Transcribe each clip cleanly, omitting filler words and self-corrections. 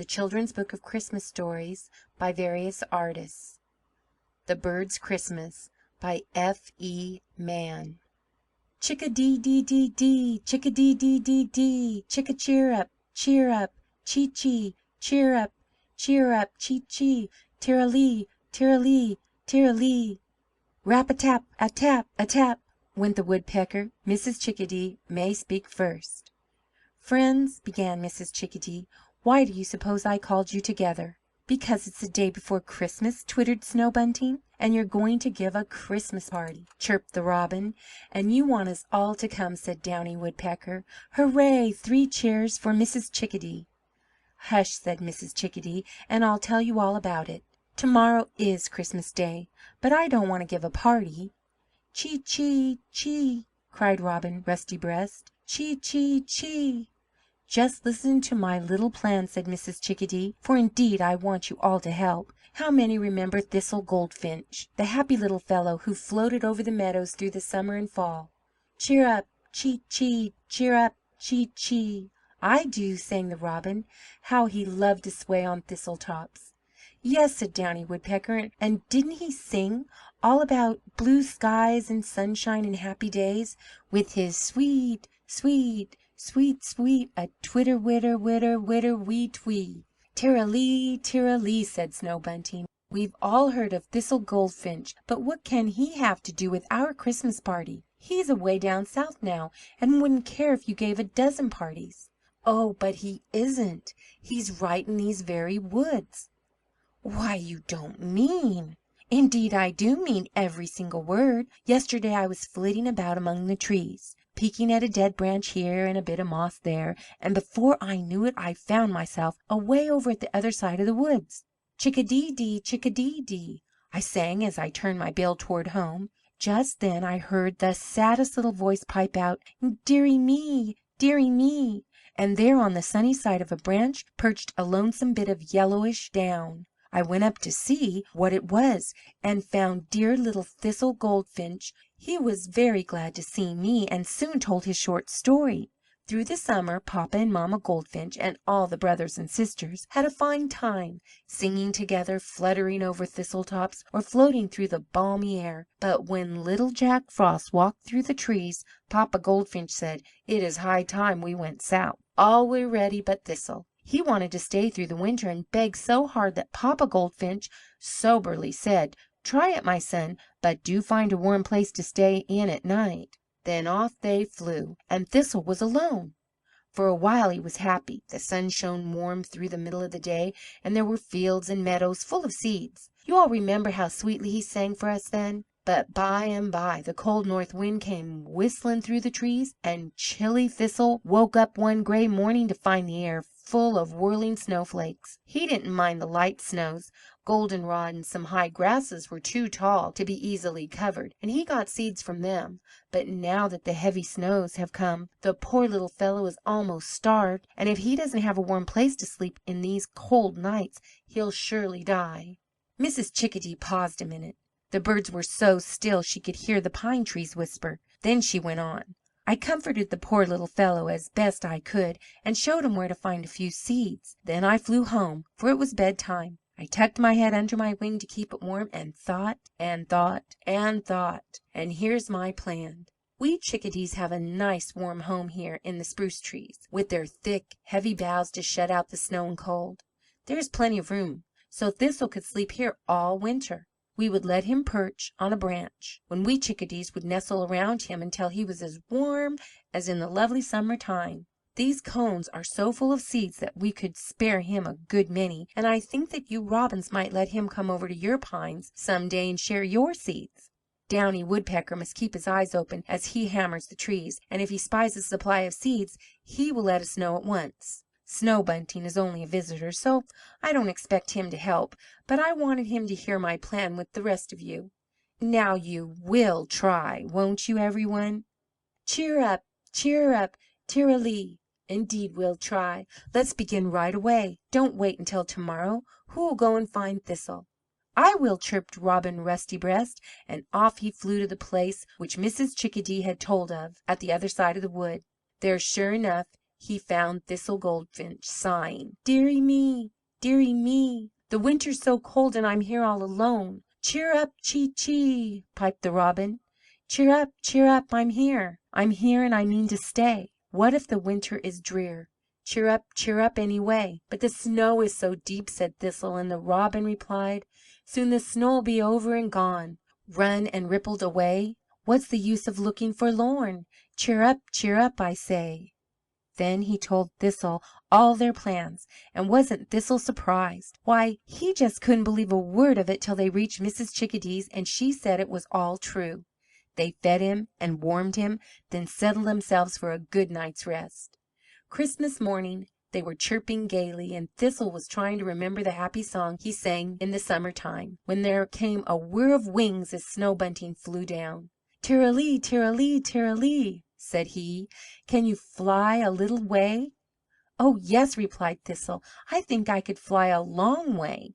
The Children's Book of Christmas Stories by various artists. The Bird's Christmas by F.E. Mann. Chick-a-dee-dee-dee-dee, chick-a-dee-dee-dee-dee, chick-a-cheer-up, cheer-up, chee-chee, cheer-up, cheer-up, chee-chee, tir-a-lee, tir-a-lee, tir-a-lee. Rap-a-tap, a-tap, a-tap, went the woodpecker. Mrs. Chickadee may speak first. "Friends," began Mrs. Chickadee, "why do you suppose I called you together?" "Because it's the day before Christmas," twittered Snow Bunting. "And you're going to give a Christmas party," chirped the Robin. "And you want us all to come," said Downy Woodpecker. "Hooray! 3 cheers for Mrs. Chickadee!" "Hush," said Mrs. Chickadee, "and I'll tell you all about it. Tomorrow is Christmas Day, but I don't want to give a party." "Chee, chee, chee!" cried Robin Rusty-breast. "Chee, chee, chee!" "Just listen to my little plan," said Mrs. Chickadee, "for indeed I want you all to help. How many remember Thistle Goldfinch, the happy little fellow who floated over the meadows through the summer and fall? Cheer up, chee, chee, cheer up, chee, chee." "I do," sang the Robin. "How he loved to sway on thistle tops!" "Yes," said Downy Woodpecker, "and didn't he sing all about blue skies and sunshine and happy days, with his sweet, sweet, sweet, sweet, a twitter, witter, witter, witter, wee, twee?" "Tir-a-lee, tir-a-lee," said Snow Bunting. "We've all heard of Thistle Goldfinch, but what can he have to do with our Christmas party? He's away down south now, and wouldn't care if you gave a dozen parties." "Oh, but he isn't. He's right in these very woods." "Why, you don't mean—" "Indeed I do mean every single word. Yesterday I was flitting about among the trees, peeking at a dead branch here and a bit of moss there, and before I knew it I found myself away over at the other side of the woods. 'Chick-a-dee-dee, chick-a-dee-dee,' I sang as I turned my bill toward home. Just then I heard the saddest little voice pipe out, 'Dearie me, dearie me!' and there on the sunny side of a branch perched a lonesome bit of yellowish down. I went up to see what it was, and found dear little Thistle Goldfinch. He was very glad to see me, and soon told his short story. Through the summer Papa and Mamma Goldfinch and all the brothers and sisters had a fine time, singing together, fluttering over thistle tops, or floating through the balmy air. But when little Jack Frost walked through the trees, Papa Goldfinch said, 'It is high time we went south.' All were ready but Thistle. He wanted to stay through the winter, and begged so hard that Papa Goldfinch soberly said, 'Try it, my son, but do find a warm place to stay in at night.' Then off they flew, and Thistle was alone. For a while he was happy. The sun shone warm through the middle of the day, and there were fields and meadows full of seeds. You all remember how sweetly he sang for us then. But by and by the cold north wind came whistling through the trees, and chilly Thistle woke up one gray morning to find the air full of whirling snowflakes. He didn't mind the light snows. Goldenrod and some high grasses were too tall to be easily covered, and he got seeds from them. But now that the heavy snows have come, the poor little fellow is almost starved, and if he doesn't have a warm place to sleep in these cold nights, he'll surely die." Mrs. Chickadee paused a minute. The birds were so still she could hear the pine trees whisper. Then she went on. "I comforted the poor little fellow as best I could, and showed him where to find a few seeds. Then I flew home, for it was bedtime. I tucked my head under my wing to keep it warm, and thought and thought and thought. And here's my plan. We Chickadees have a nice warm home here in the spruce trees, with their thick, heavy boughs to shut out the snow and cold. There's plenty of room, so Thistle could sleep here all winter. We would let him perch on a branch, when we Chickadees would nestle around him until he was as warm as in the lovely summer time. These cones are so full of seeds that we could spare him a good many, and I think that you Robins might let him come over to your pines some day and share your seeds. Downy Woodpecker must keep his eyes open as he hammers the trees, and if he spies a supply of seeds, he will let us know at once. Snow Bunting is only a visitor, so I don't expect him to help, but I wanted him to hear my plan with the rest of you. Now you will try, won't you, everyone? Cheer up, tir-a-lee. Indeed we'll try. Let's begin right away. Don't wait until tomorrow. Who'll go and find Thistle?" "I will," chirped Robin Rusty-breast, and off he flew to the place which Mrs. Chickadee had told of, at the other side of the wood. There, sure enough, he found Thistle Goldfinch sighing, "Dearie me, dearie me, the winter's so cold and I'm here all alone." "Cheer up, chee chee," piped the Robin. Cheer up, I'm here. I'm here and I mean to stay. What if the winter is drear? Cheer up anyway." "But the snow is so deep," said Thistle, and the Robin replied, "Soon the snow'll be over and gone, run and rippled away. What's the use of looking forlorn? Cheer up, I say." Then he told Thistle all their plans, and wasn't Thistle surprised! Why, he just couldn't believe a word of it till they reached Mrs. Chickadee's, and she said it was all true. They fed him and warmed him, then settled themselves for a good night's rest. Christmas morning they were chirping gaily, and Thistle was trying to remember the happy song he sang in the summer time, when there came a whir of wings as Snow Bunting flew down. "Ter-ra-lee, ter-ra-lee, ter-ra-lee," said he, "can you fly a little way?" "Oh, yes," replied Thistle, "I think I could fly a long way."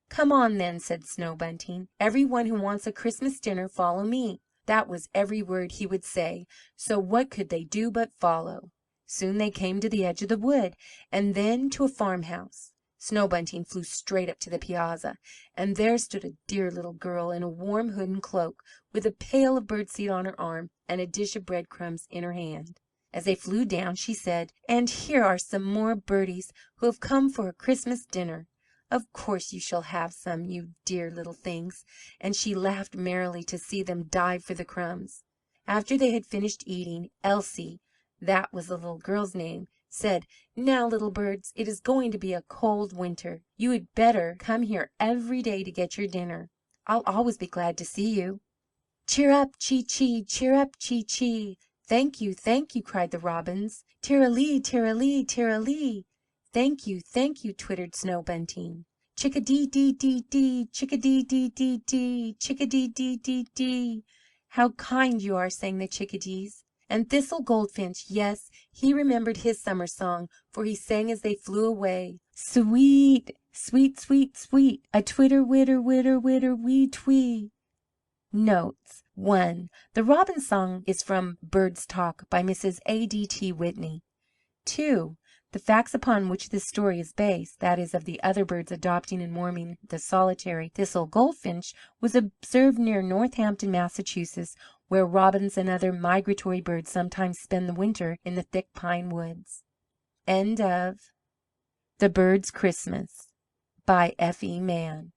"Come on, then," said Snow Bunting. "Every one who wants a Christmas dinner, follow me." That was every word he would say, so what could they do but follow? Soon they came to the edge of the wood, and then to a farmhouse. Snow Bunting flew straight up to the piazza, and there stood a dear little girl in a warm hood and cloak, with a pail of birdseed on her arm and a dish of breadcrumbs in her hand. As they flew down, she said, "And here are some more birdies who have come for a Christmas dinner. Of course you shall have some, you dear little things." And she laughed merrily to see them dive for the crumbs. After they had finished eating, Elsie, that was the little girl's name, said, "Now, little birds, it is going to be a cold winter. You had better come here every day to get your dinner. I'll always be glad to see you." "Cheer up, chee chee, cheer up, chee chee." Thank you, cried the robins. "Ter-ra-lee, ter-ra-lee, ter-ra-lee." Thank you, twittered Snow Bunting. "Chick-a-dee-dee-dee-dee, chick-a-dee-dee-dee-dee, chick-a-dee-dee-dee-dee." "How kind you are," sang the chickadees. And Thistle Goldfinch, yes, he remembered his summer song, for he sang as they flew away, "Sweet, sweet, sweet, sweet, a twitter, witter, witter, witter, wee twee." Notes. 1. The Robin Song is from Birds Talk by Mrs. A.D.T. Whitney. 2. The facts upon which this story is based, that is, of the other birds adopting and warming the solitary Thistle Goldfinch, was observed near Northampton, Massachusetts, where robins and other migratory birds sometimes spend the winter in the thick pine woods. End of The Bird's Christmas by F.E. Mann.